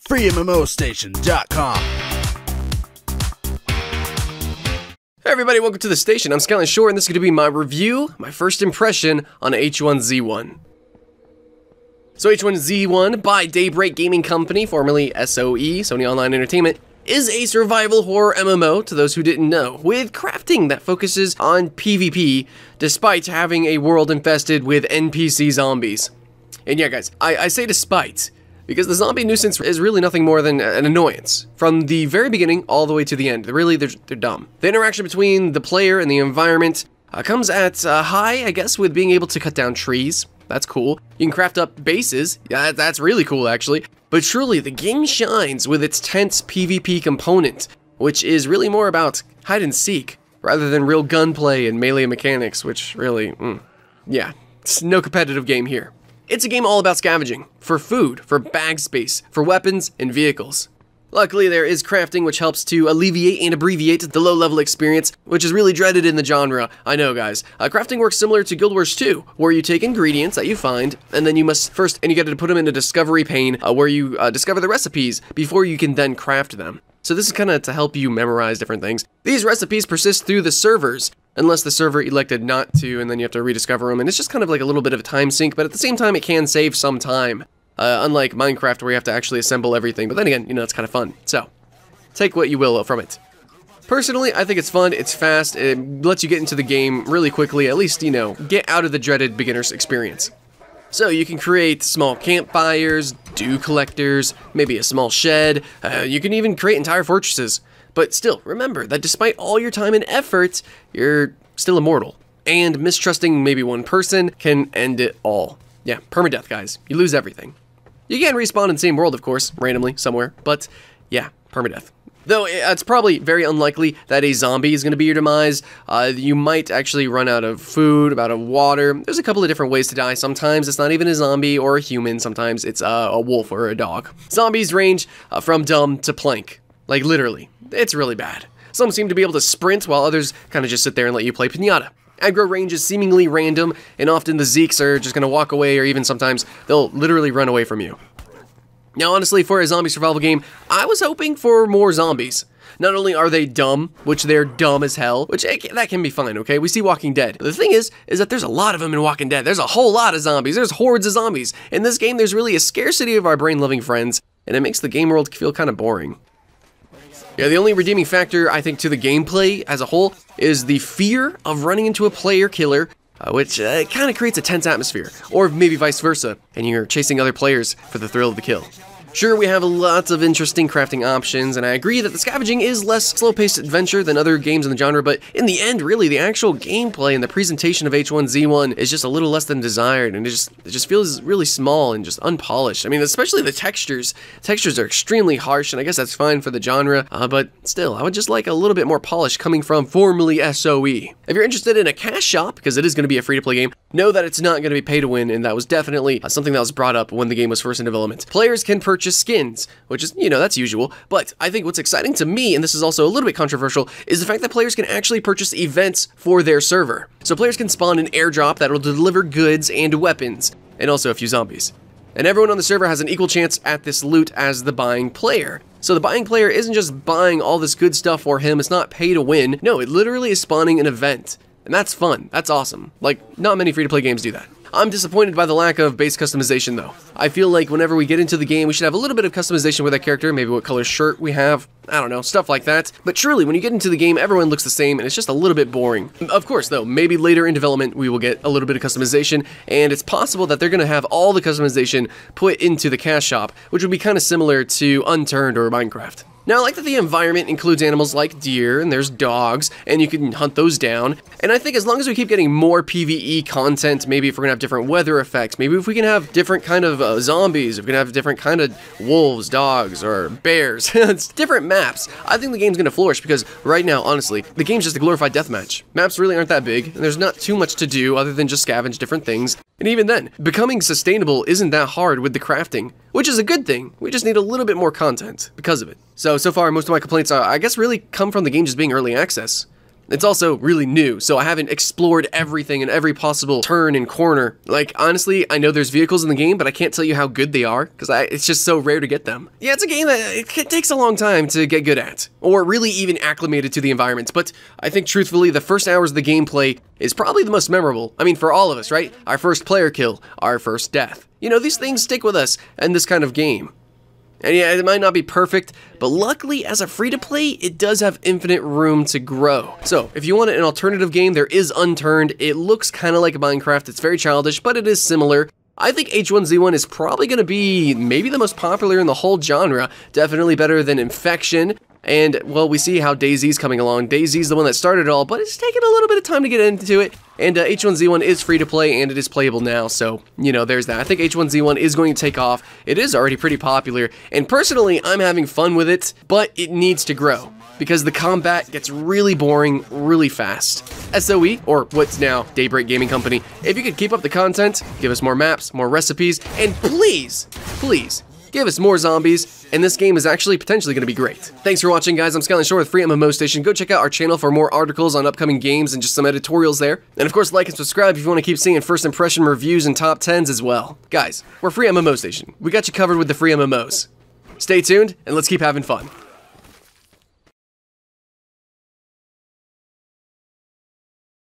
FreeMMOStation.com. Hey everybody, welcome to the station. I'm Skyline Shore, and this is going to be my review, my first impression on H1Z1. So H1Z1 by Daybreak Game Company, formerly SOE, Sony Online Entertainment, is a survival horror MMO, to those who didn't know, with crafting that focuses on PvP, despite having a world infested with NPC zombies. And yeah guys, I say despite, because the zombie nuisance is really nothing more than an annoyance. From the very beginning all the way to the end. They're dumb. The interaction between the player and the environment comes at high, I guess, with being able to cut down trees. That's cool. You can craft up bases. Yeah, that's really cool, actually. But truly, the game shines with its tense PvP component, which is really more about hide and seek, rather than real gunplay and melee mechanics, which really, yeah, it's no competitive game here. It's a game all about scavenging, for food, for bag space, for weapons, and vehicles. Luckily, there is crafting, which helps to alleviate and abbreviate the low-level experience, which is really dreaded in the genre. I know, guys. Crafting works similar to Guild Wars 2, where you take ingredients that you find, and then you must first, and you get to put them in a discovery pane, where you discover the recipes before you can then craft them. So this is kind of to help you memorize different things. These recipes persist through the servers, unless the server elected not to, and then you have to rediscover them, and it's just kind of like a little bit of a time sink, but at the same time it can save some time. Unlike Minecraft, where you have to actually assemble everything, but then again, you know, it's kind of fun. So, take what you will from it. Personally, I think it's fun, it's fast, it lets you get into the game really quickly, at least, you know, get out of the dreaded beginner's experience. So you can create small campfires, dew collectors, maybe a small shed, you can even create entire fortresses. But still, remember that despite all your time and effort, you're still immortal. And mistrusting maybe one person can end it all. Yeah, permadeath, guys. You lose everything. You can respawn in the same world, of course, randomly, somewhere, but yeah, permadeath. Though it's probably very unlikely that a zombie is going to be your demise. You might actually run out of food, out of water. There's a couple of different ways to die. Sometimes it's not even a zombie or a human. Sometimes it's a wolf or a dog. Zombies range from dumb to plank. Like, literally. It's really bad. Some seem to be able to sprint, while others kind of just sit there and let you play pinata. Aggro range is seemingly random, and often the Zeeks are just going to walk away, or even sometimes they'll literally run away from you. Now, honestly, for a zombie survival game, I was hoping for more zombies. Not only are they dumb, which they're dumb as hell, which that can be fine, okay? We see Walking Dead. The thing is that there's a lot of them in Walking Dead. There's a whole lot of zombies. There's hordes of zombies. In this game, there's really a scarcity of our brain-loving friends, and it makes the game world feel kind of boring. Yeah, the only redeeming factor, I think, to the gameplay as a whole is the fear of running into a player killer, which kind of creates a tense atmosphere, or maybe vice versa, and you're chasing other players for the thrill of the kill. Sure, we have lots of interesting crafting options, and I agree that the scavenging is less slow-paced adventure than other games in the genre, but in the end, really, the actual gameplay and the presentation of H1Z1 is just a little less than desired, and it just feels really small and just unpolished. I mean, especially the textures. Textures are extremely harsh, and I guess that's fine for the genre, but still, I would just like a little bit more polish coming from formerly SOE. If you're interested in a cash shop, because it is going to be a free-to-play game, know that it's not going to be pay-to-win, and that was definitely something that was brought up when the game was first in development. Players can purchase skins, which is, you know, that's usual, but I think what's exciting to me, and this is also a little bit controversial, is the fact that players can actually purchase events for their server. So players can spawn an airdrop that will deliver goods and weapons, and also a few zombies. And everyone on the server has an equal chance at this loot as the buying player. So the buying player isn't just buying all this good stuff for him, it's not pay to win, no, it literally is spawning an event. And that's fun, that's awesome. Like, not many free-to-play games do that. I'm disappointed by the lack of base customization though. I feel like whenever we get into the game, we should have a little bit of customization with our character, maybe what color shirt we have, I don't know, stuff like that. But truly, when you get into the game, everyone looks the same, and it's just a little bit boring. Of course though, maybe later in development, we will get a little bit of customization, and it's possible that they're going to have all the customization put into the cash shop, which would be kind of similar to Unturned or Minecraft. Now, I like that the environment includes animals like deer, and there's dogs, and you can hunt those down. And I think as long as we keep getting more PvE content, maybe if we're gonna have different weather effects, maybe if we can have different kind of zombies, if we can have different kind of wolves, dogs, or bears, it's different maps, I think the game's gonna flourish, because right now, honestly, the game's just a glorified deathmatch. Maps really aren't that big, and there's not too much to do other than just scavenge different things. And even then, becoming sustainable isn't that hard with the crafting, which is a good thing. We just need a little bit more content because of it. So far, most of my complaints, I guess, really come from the game just being early access. It's also really new, so I haven't explored everything and every possible turn and corner. Like, honestly, I know there's vehicles in the game, but I can't tell you how good they are, because it's just so rare to get them. Yeah, it's a game that it takes a long time to get good at, or really even acclimated to the environment, but I think truthfully, the first hours of the gameplay is probably the most memorable. I mean, for all of us, right? Our first player kill, our first death. You know, these things stick with us in this kind of game. And yeah, it might not be perfect, but luckily as a free-to-play, it does have infinite room to grow. So, if you want an alternative game, there is Unturned. It looks kind of like Minecraft. It's very childish, but it is similar. I think H1Z1 is probably going to be maybe the most popular in the whole genre. Definitely better than Infection. And, well, we see how DayZ's coming along. DayZ's the one that started it all, but it's taken a little bit of time to get into it. And H1Z1 is free to play, and it is playable now, so, you know, there's that. I think H1Z1 is going to take off. It is already pretty popular, and personally, I'm having fun with it, but it needs to grow, because the combat gets really boring really fast. SOE, or what's now Daybreak Gaming Company, if you could keep up the content, give us more maps, more recipes, and please, please, give us more zombies, and this game is actually potentially going to be great. Thanks for watching, guys. I'm Scavenge with FreeMMOStation. Go check out our channel for more articles on upcoming games and just some editorials there. And of course, like and subscribe if you want to keep seeing first impression reviews and top 10s as well. Guys, we're FreeMMOStation. We got you covered with the free MMOs. Stay tuned, and let's keep having fun.